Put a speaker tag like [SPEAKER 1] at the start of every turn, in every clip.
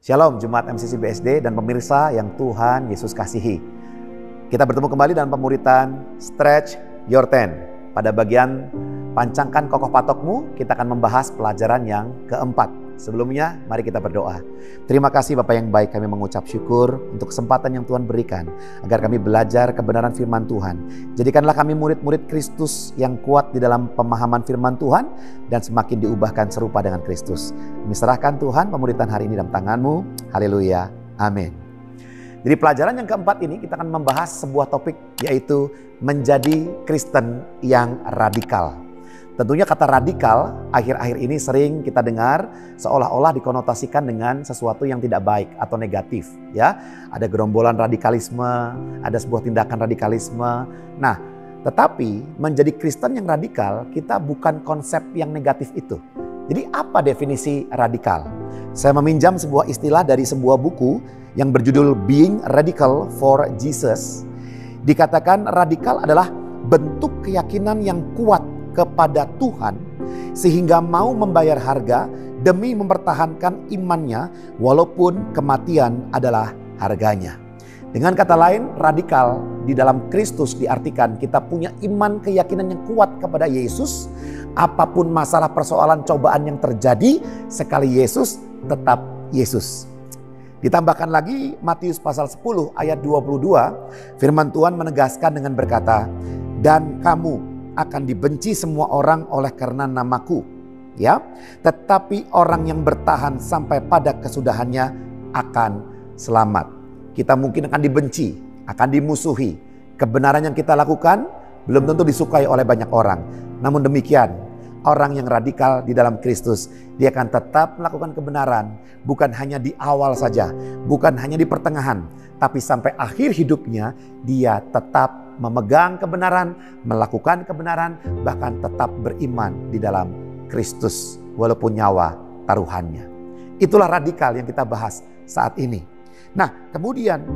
[SPEAKER 1] Shalom Jemaat MCC BSD dan pemirsa yang Tuhan Yesus kasihi. Kita bertemu kembali dalam pemuritan Stretch Your Tent. Pada bagian pancangkan kokoh patokmu, kita akan membahas pelajaran yang keempat. Sebelumnya, mari kita berdoa. Terima kasih Bapa yang baik, kami mengucap syukur untuk kesempatan yang Tuhan berikan agar kami belajar kebenaran firman Tuhan. Jadikanlah kami murid-murid Kristus yang kuat di dalam pemahaman firman Tuhan dan semakin diubahkan serupa dengan Kristus. Kami serahkan Tuhan pemuritan hari ini dalam tangan-Mu. Haleluya. Amin. Jadi pelajaran yang keempat ini kita akan membahas sebuah topik, yaitu menjadi Kristen yang radikal. Tentunya kata radikal akhir-akhir ini sering kita dengar seolah-olah dikonotasikan dengan sesuatu yang tidak baik atau negatif, ya. Ada gerombolan radikalisme, ada sebuah tindakan radikalisme. Nah, tetapi menjadi Kristen yang radikal, kita bukan konsep yang negatif itu. Jadi apa definisi radikal? Saya meminjam sebuah istilah dari sebuah buku yang berjudul Being Radical for Jesus. Dikatakan radikal adalah bentuk keyakinan yang kuat kepada Tuhan sehingga mau membayar harga demi mempertahankan imannya walaupun kematian adalah harganya. Dengan kata lain, radikal di dalam Kristus diartikan kita punya iman keyakinan yang kuat kepada Yesus. Apapun masalah persoalan cobaan yang terjadi, sekali Yesus tetap Yesus. Ditambahkan lagi Matius pasal 10 ayat 22, firman Tuhan menegaskan dengan berkata, "Dan kamu akan dibenci semua orang oleh karena namaku, ya. Tetapi orang yang bertahan sampai pada kesudahannya akan selamat." Kita mungkin akan dibenci, akan dimusuhi. Kebenaran yang kita lakukan belum tentu disukai oleh banyak orang. Namun demikian, orang yang radikal di dalam Kristus, dia akan tetap melakukan kebenaran. Bukan hanya di awal saja, bukan hanya di pertengahan, tapi sampai akhir hidupnya dia tetap memegang kebenaran, melakukan kebenaran, bahkan tetap beriman di dalam Kristus walaupun nyawa taruhannya. Itulah radikal yang kita bahas saat ini. Nah, kemudian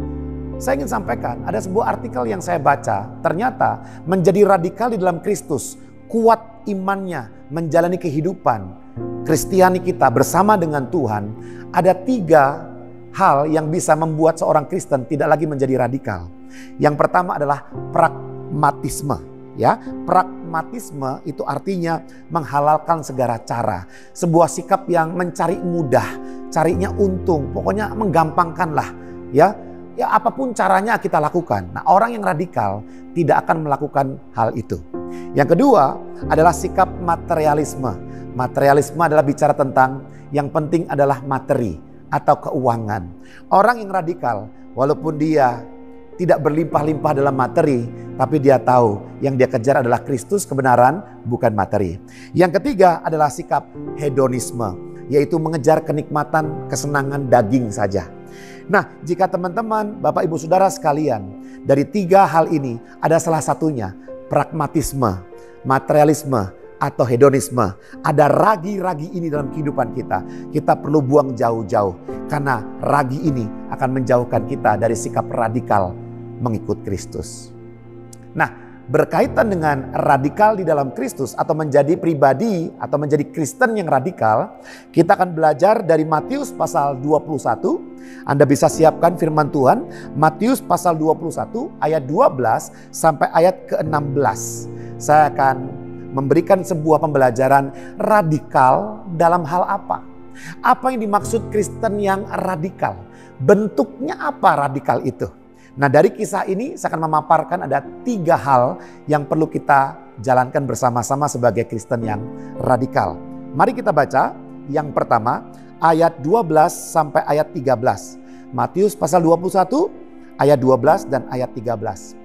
[SPEAKER 1] saya ingin sampaikan ada sebuah artikel yang saya baca. Ternyata menjadi radikal di dalam Kristus, kuat imannya, menjalani kehidupan Kristiani kita bersama dengan Tuhan, ada 3 hal yang bisa membuat seorang Kristen tidak lagi menjadi radikal. Yang pertama adalah pragmatisme, ya. Pragmatisme itu artinya menghalalkan segala cara, sebuah sikap yang mencari mudah, carinya untung, pokoknya menggampangkanlah, ya. Ya apapun caranya kita lakukan. Nah, orang yang radikal tidak akan melakukan hal itu. Yang kedua adalah sikap materialisme. Materialisme adalah bicara tentang yang penting adalah materi atau keuangan. Orang yang radikal walaupun dia tidak berlimpah-limpah dalam materi, tapi dia tahu yang dia kejar adalah Kristus, kebenaran, bukan materi. Yang ketiga adalah sikap hedonisme, yaitu mengejar kenikmatan, kesenangan daging saja. Nah, jika teman-teman, Bapak Ibu Saudara sekalian, dari 3 hal ini ada salah satunya, pragmatisme, materialisme, atau hedonisme, ada ragi-ragi ini dalam kehidupan kita, kita perlu buang jauh-jauh, karena ragi ini akan menjauhkan kita dari sikap radikal mengikut Kristus. Nah, berkaitan dengan radikal di dalam Kristus atau menjadi pribadi atau menjadi Kristen yang radikal, kita akan belajar dari Matius pasal 21. Anda bisa siapkan firman Tuhan, Matius pasal 21 ayat 12 sampai ayat ke-16. Saya akan memberikan sebuah pembelajaran radikal dalam hal apa? Apa yang dimaksud Kristen yang radikal? Bentuknya apa radikal itu? Nah, dari kisah ini saya akan memaparkan ada 3 hal yang perlu kita jalankan bersama-sama sebagai Kristen yang radikal. Mari kita baca yang pertama ayat 12 sampai ayat 13. Matius pasal 21 ayat 12 dan ayat 13.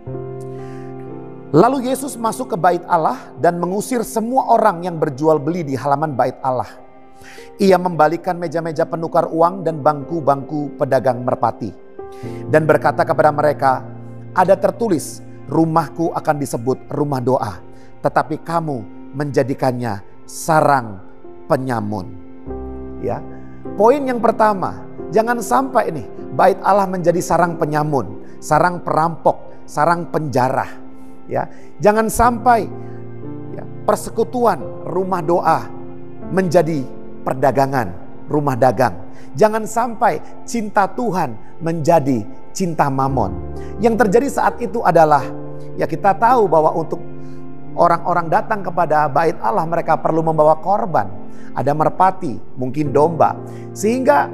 [SPEAKER 1] Lalu Yesus masuk ke bait Allah dan mengusir semua orang yang berjual beli di halaman bait Allah. Ia membalikan meja-meja penukar uang dan bangku-bangku pedagang merpati. Dan berkata kepada mereka, ada tertulis, rumahku akan disebut rumah doa, tetapi kamu menjadikannya sarang penyamun. Ya, poin yang pertama, jangan sampai nih bait Allah menjadi sarang penyamun, sarang perampok, sarang penjara. Ya, jangan sampai persekutuan rumah doa menjadi perdagangan rumah dagang. Jangan sampai cinta Tuhan menjadi cinta mamon. Yang terjadi saat itu adalah, ya kita tahu bahwa untuk orang-orang datang kepada bait Allah mereka perlu membawa korban. Ada merpati, mungkin domba. Sehingga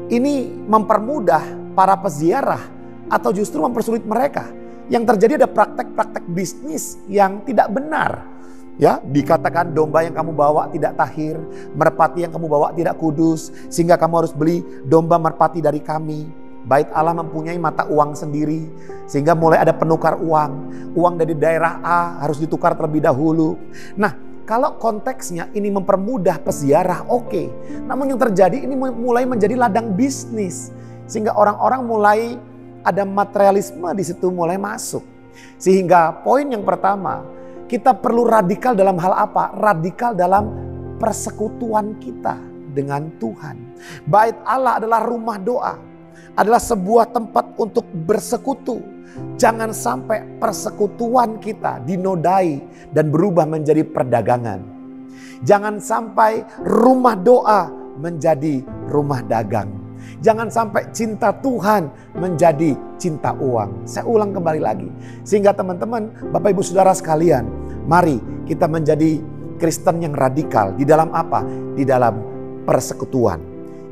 [SPEAKER 1] ini mempermudah para peziarah atau justru mempersulit mereka. Yang terjadi ada praktek-praktek bisnis yang tidak benar. Ya, dikatakan domba yang kamu bawa tidak tahir, merpati yang kamu bawa tidak kudus, sehingga kamu harus beli domba merpati dari kami. Bait Allah mempunyai mata uang sendiri, sehingga mulai ada penukar uang. Uang dari daerah A harus ditukar terlebih dahulu. Nah, kalau konteksnya ini mempermudah peziarah, oke. Namun yang terjadi ini mulai menjadi ladang bisnis, sehingga orang-orang mulai ada materialisme di situ mulai masuk. Sehingga poin yang pertama, kita perlu radikal dalam hal apa? Radikal dalam persekutuan kita dengan Tuhan. Bait Allah adalah rumah doa, adalah sebuah tempat untuk bersekutu. Jangan sampai persekutuan kita dinodai dan berubah menjadi perdagangan. Jangan sampai rumah doa menjadi rumah dagang. Jangan sampai cinta Tuhan menjadi cinta uang. Saya ulang kembali lagi. Sehingga teman-teman, Bapak Ibu Saudara sekalian, mari kita menjadi Kristen yang radikal. Di dalam apa? Di dalam persekutuan.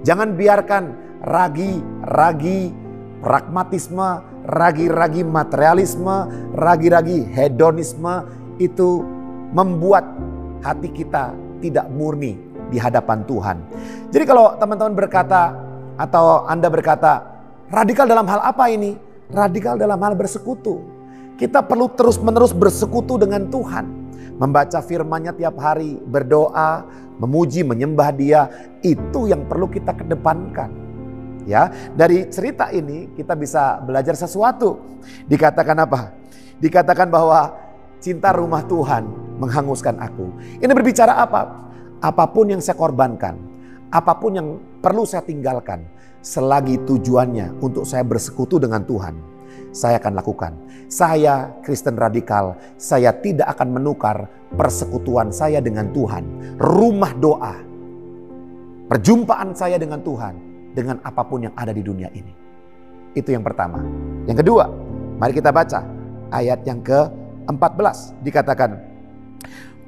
[SPEAKER 1] Jangan biarkan ragi-ragi pragmatisme, ragi-ragi materialisme, ragi-ragi hedonisme itu membuat hati kita tidak murni di hadapan Tuhan. Jadi kalau teman-teman berkata atau Anda berkata, radikal dalam hal apa ini? Radikal dalam hal bersekutu. Kita perlu terus-menerus bersekutu dengan Tuhan. Membaca firman-Nya tiap hari, berdoa, memuji, menyembah Dia. Itu yang perlu kita kedepankan. Ya, dari cerita ini kita bisa belajar sesuatu. Dikatakan apa? Dikatakan bahwa cinta rumah Tuhan menghanguskan aku. Ini berbicara apa? Apapun yang saya korbankan, apapun yang perlu saya tinggalkan, selagi tujuannya untuk saya bersekutu dengan Tuhan, saya akan lakukan. Saya Kristen radikal, saya tidak akan menukar persekutuan saya dengan Tuhan, rumah doa, perjumpaan saya dengan Tuhan, dengan apapun yang ada di dunia ini. Itu yang pertama. Yang kedua, mari kita baca ayat yang ke-14. Dikatakan,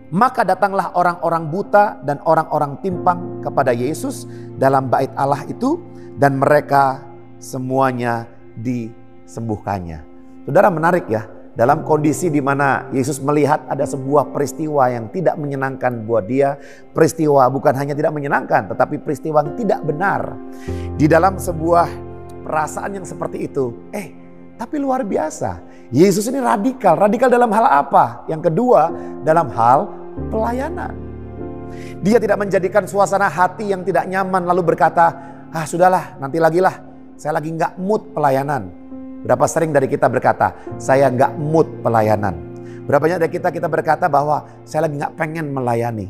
[SPEAKER 1] maka datanglah orang-orang buta dan orang-orang timpang kepada Yesus dalam bait Allah itu, dan mereka semuanya disembuhkannya. Saudara, menarik ya, dalam kondisi di mana Yesus melihat ada sebuah peristiwa yang tidak menyenangkan buat dia, peristiwa bukan hanya tidak menyenangkan, tetapi peristiwa yang tidak benar. Di dalam sebuah perasaan yang seperti itu, tapi luar biasa. Yesus ini radikal. Radikal dalam hal apa? Yang kedua, dalam hal pelayanan. Dia tidak menjadikan suasana hati yang tidak nyaman lalu berkata, sudahlah, nanti lagi lah, saya lagi gak mood pelayanan. Berapa sering dari kita berkata, saya gak mood pelayanan. Berapa banyak dari kita berkata bahwa saya lagi gak pengen melayani.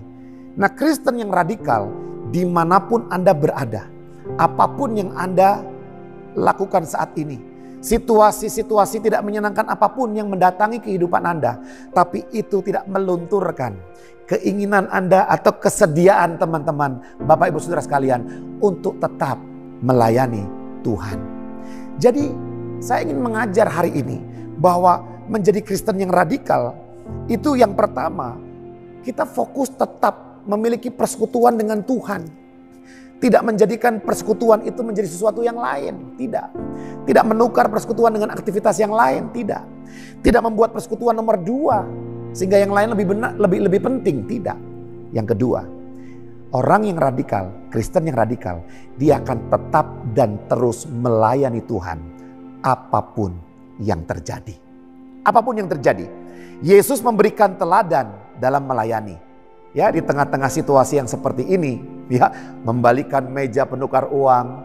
[SPEAKER 1] Nah, Kristen yang radikal, dimanapun Anda berada, apapun yang Anda lakukan saat ini, situasi-situasi tidak menyenangkan apapun yang mendatangi kehidupan Anda, tapi itu tidak melunturkan keinginan Anda atau kesediaan teman-teman, Bapak Ibu Saudara sekalian, untuk tetap melayani Tuhan. Jadi saya ingin mengajar hari ini bahwa menjadi Kristen yang radikal itu yang pertama, kita fokus tetap memiliki persekutuan dengan Tuhan. Tidak menjadikan persekutuan itu menjadi sesuatu yang lain, tidak. Tidak menukar persekutuan dengan aktivitas yang lain, tidak. Tidak membuat persekutuan nomor 2 sehingga yang lain lebih penting, tidak. Yang kedua, orang yang radikal, Kristen yang radikal, dia akan tetap dan terus melayani Tuhan apapun yang terjadi. Apapun yang terjadi. Yesus memberikan teladan dalam melayani. Ya, di tengah-tengah situasi yang seperti ini, ya, membalikan meja penukar uang,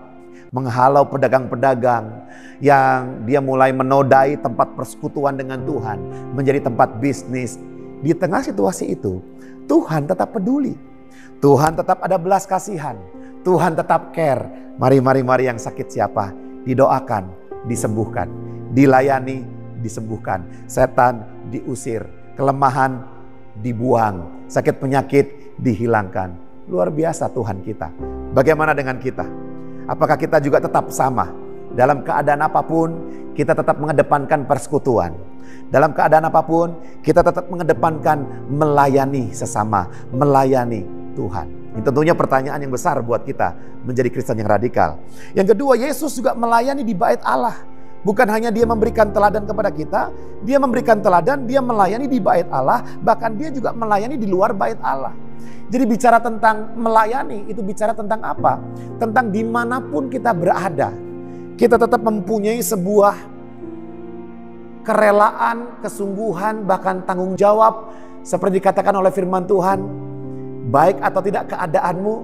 [SPEAKER 1] menghalau pedagang-pedagang yang dia mulai menodai tempat persekutuan dengan Tuhan menjadi tempat bisnis. Di tengah situasi itu, Tuhan tetap peduli. Tuhan tetap ada belas kasihan. Tuhan tetap care. Mari yang sakit siapa? Didoakan, disembuhkan. Dilayani, disembuhkan. Setan diusir. Kelemahan dibuang. Sakit penyakit dihilangkan. Luar biasa Tuhan kita. Bagaimana dengan kita? Apakah kita juga tetap sama? Dalam keadaan apapun, kita tetap mengedepankan persekutuan. Dalam keadaan apapun, kita tetap mengedepankan melayani sesama, melayani Tuhan. Ini tentunya pertanyaan yang besar buat kita menjadi Kristen yang radikal. Yang kedua, Yesus juga melayani di bait Allah. Bukan hanya dia memberikan teladan kepada kita, dia memberikan teladan, dia melayani di bait Allah, bahkan dia juga melayani di luar bait Allah. Jadi bicara tentang melayani, itu bicara tentang apa? Tentang dimanapun kita berada, kita tetap mempunyai sebuah kerelaan, kesungguhan, bahkan tanggung jawab. Seperti dikatakan oleh firman Tuhan, baik atau tidak keadaanmu,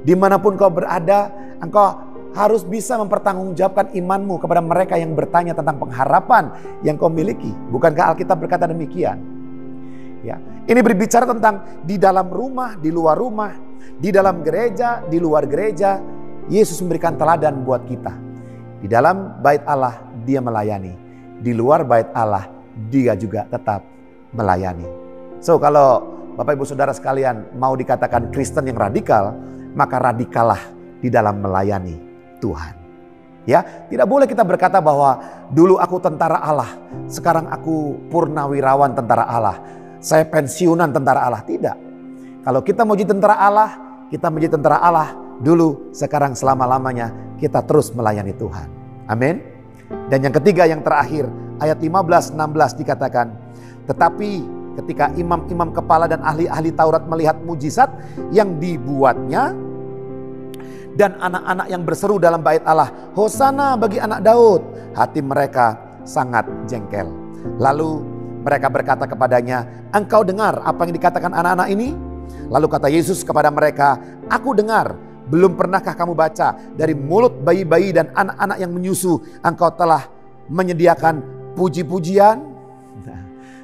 [SPEAKER 1] dimanapun kau berada, engkau harus bisa mempertanggungjawabkan imanmu kepada mereka yang bertanya tentang pengharapan yang kau miliki. Bukankah Alkitab berkata demikian? Ya, ini berbicara tentang di dalam rumah, di luar rumah, di dalam gereja, di luar gereja. Yesus memberikan teladan buat kita. Di dalam bait Allah dia melayani, di luar bait Allah dia juga tetap melayani. So kalau Bapak Ibu Saudara sekalian mau dikatakan Kristen yang radikal, maka radikallah di dalam melayani Tuhan. Ya, tidak boleh kita berkata bahwa dulu aku tentara Allah, sekarang aku purnawirawan tentara Allah, saya pensiunan tentara Allah. Tidak. Kalau kita mau jadi tentara Allah, kita menjadi tentara Allah dulu, sekarang, selama-lamanya kita terus melayani Tuhan. Amin. Dan yang ketiga, yang terakhir, ayat 15-16 dikatakan, tetapi ketika imam-imam kepala dan ahli-ahli Taurat melihat mujizat yang dibuatnya, dan anak-anak yang berseru dalam bait Allah, Hosana bagi anak Daud, hati mereka sangat jengkel. Lalu mereka berkata kepadanya, engkau dengar apa yang dikatakan anak-anak ini? Lalu kata Yesus kepada mereka, aku dengar. Belum pernahkah kamu baca, dari mulut bayi-bayi dan anak-anak yang menyusu, engkau telah menyediakan puji-pujian?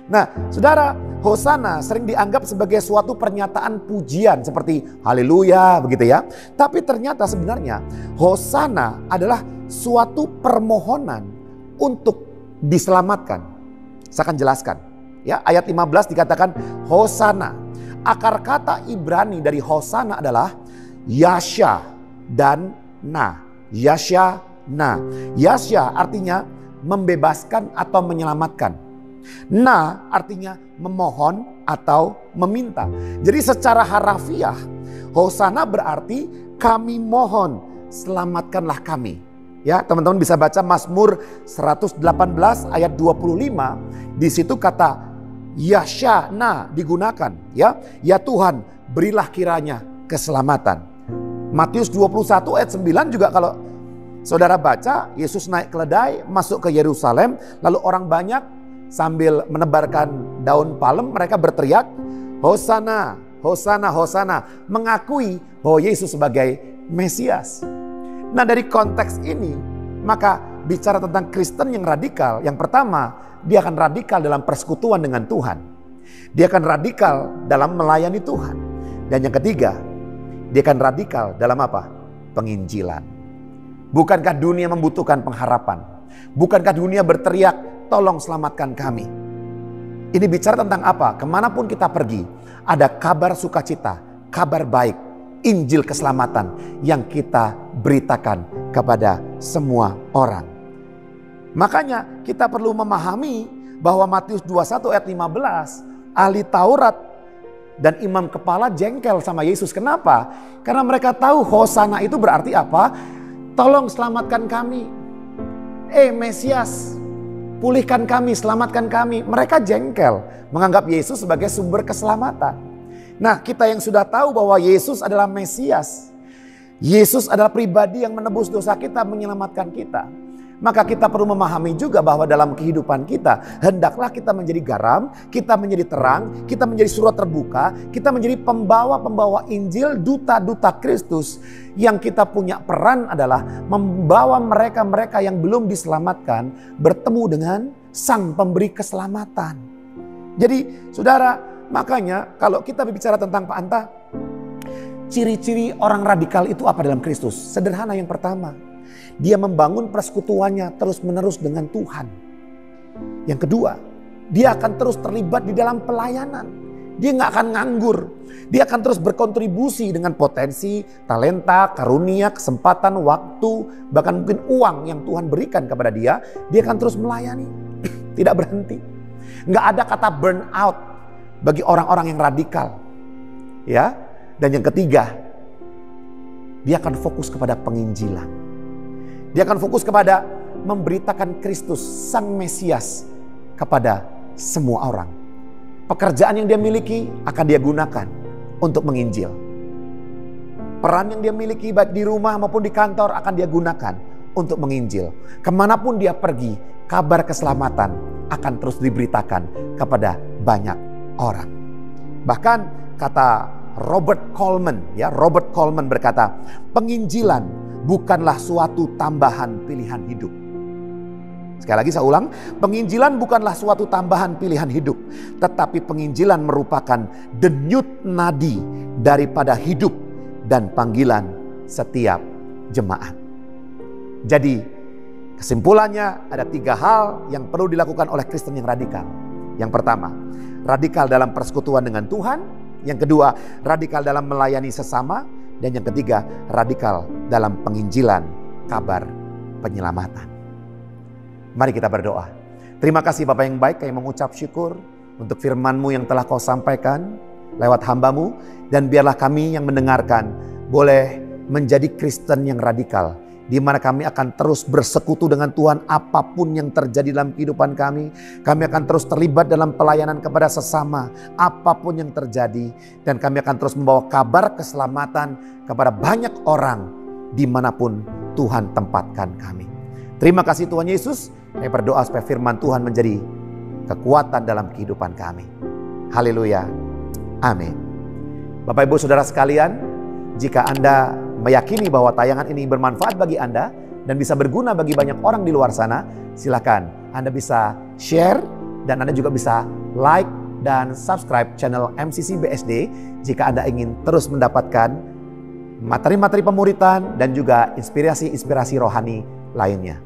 [SPEAKER 1] Nah, saudara, Hosana sering dianggap sebagai suatu pernyataan pujian seperti haleluya begitu ya. Tapi ternyata sebenarnya Hosana adalah suatu permohonan untuk diselamatkan. Saya akan jelaskan. Ya, ayat 15 dikatakan Hosana. Akar kata Ibrani dari Hosana adalah Yasha dan Na. Yasha, Na. Yasha artinya membebaskan atau menyelamatkan. Na artinya memohon atau meminta. Jadi secara harafiah Hosana berarti kami mohon, selamatkanlah kami. Ya, teman-teman bisa baca Mazmur 118 ayat 25. Di situ kata Yashana digunakan, ya. Ya Tuhan, berilah kiranya keselamatan. Matius 21 ayat 9 juga kalau saudara baca, Yesus naik keledai masuk ke Yerusalem, lalu orang banyak sambil menebarkan daun palem, mereka berteriak, Hosana, Hosana, Hosana, mengakui bahwa Yesus sebagai Mesias. Nah, dari konteks ini, maka bicara tentang Kristen yang radikal, yang pertama, dia akan radikal dalam persekutuan dengan Tuhan. Dia akan radikal dalam melayani Tuhan. Dan yang ketiga, dia akan radikal dalam apa? Penginjilan. Bukankah dunia membutuhkan pengharapan? Bukankah dunia berteriak, tolong selamatkan kami? Ini bicara tentang apa? Kemanapun kita pergi, ada kabar sukacita, kabar baik, Injil keselamatan yang kita beritakan kepada semua orang. Makanya kita perlu memahami bahwa Matius 21 ayat 15, ahli Taurat dan imam kepala jengkel sama Yesus. Kenapa? Karena mereka tahu Hosana itu berarti apa? Tolong selamatkan kami. Mesias, pulihkan kami, selamatkan kami. Mereka jengkel, menganggap Yesus sebagai sumber keselamatan. Nah, kita yang sudah tahu bahwa Yesus adalah Mesias, Yesus adalah pribadi yang menebus dosa kita, menyelamatkan kita, maka kita perlu memahami juga bahwa dalam kehidupan kita, hendaklah kita menjadi garam, kita menjadi terang, kita menjadi surat terbuka, kita menjadi pembawa-pembawa Injil, duta-duta Kristus. Yang kita punya peran adalah membawa mereka-mereka yang belum diselamatkan bertemu dengan Sang Pemberi keselamatan. Jadi saudara, makanya kalau kita berbicara tentang Pak Anta, ciri-ciri orang radikal itu apa dalam Kristus? Sederhana, yang pertama, dia membangun persekutuannya terus-menerus dengan Tuhan. Yang kedua, dia akan terus terlibat di dalam pelayanan. dia nggak akan nganggur. Dia akan terus berkontribusi dengan potensi, talenta, karunia, kesempatan, waktu, bahkan mungkin uang yang Tuhan berikan kepada dia. Dia akan terus melayani, tidak berhenti. Nggak ada kata burn out bagi orang-orang yang radikal. Ya, dan yang ketiga, dia akan fokus kepada penginjilan. Dia akan fokus kepada memberitakan Kristus, Sang Mesias, kepada semua orang. Pekerjaan yang dia miliki akan dia gunakan untuk menginjil. Peran yang dia miliki baik di rumah maupun di kantor akan dia gunakan untuk menginjil. Kemanapun dia pergi, kabar keselamatan akan terus diberitakan kepada banyak orang. Bahkan kata Robert Coleman berkata, penginjilan bukanlah suatu tambahan pilihan hidup. Sekali lagi saya ulang, penginjilan bukanlah suatu tambahan pilihan hidup, tetapi penginjilan merupakan denyut nadi daripada hidup dan panggilan setiap jemaat. Jadi kesimpulannya ada 3 hal yang perlu dilakukan oleh Kristen yang radikal. Yang pertama, radikal dalam persekutuan dengan Tuhan. Yang kedua, radikal dalam melayani sesama. Dan yang ketiga, radikal dalam penginjilan kabar penyelamatan. Mari kita berdoa. Terima kasih Bapa yang baik, kami mengucap syukur untuk firman-Mu yang telah Kau sampaikan lewat hamba-Mu. Dan biarlah kami yang mendengarkan boleh menjadi Kristen yang radikal, di mana kami akan terus bersekutu dengan Tuhan apapun yang terjadi dalam kehidupan kami. Kami akan terus terlibat dalam pelayanan kepada sesama apapun yang terjadi. Dan kami akan terus membawa kabar keselamatan kepada banyak orang dimanapun Tuhan tempatkan kami. Terima kasih Tuhan Yesus. Kami berdoa supaya firman Tuhan menjadi kekuatan dalam kehidupan kami. Haleluya. Amin. Bapak Ibu Saudara sekalian, jika Anda meyakini bahwa tayangan ini bermanfaat bagi Anda dan bisa berguna bagi banyak orang di luar sana, silakan Anda bisa share dan Anda juga bisa like dan subscribe channel MCC BSD jika Anda ingin terus mendapatkan materi-materi pemuritan dan juga inspirasi-inspirasi rohani lainnya.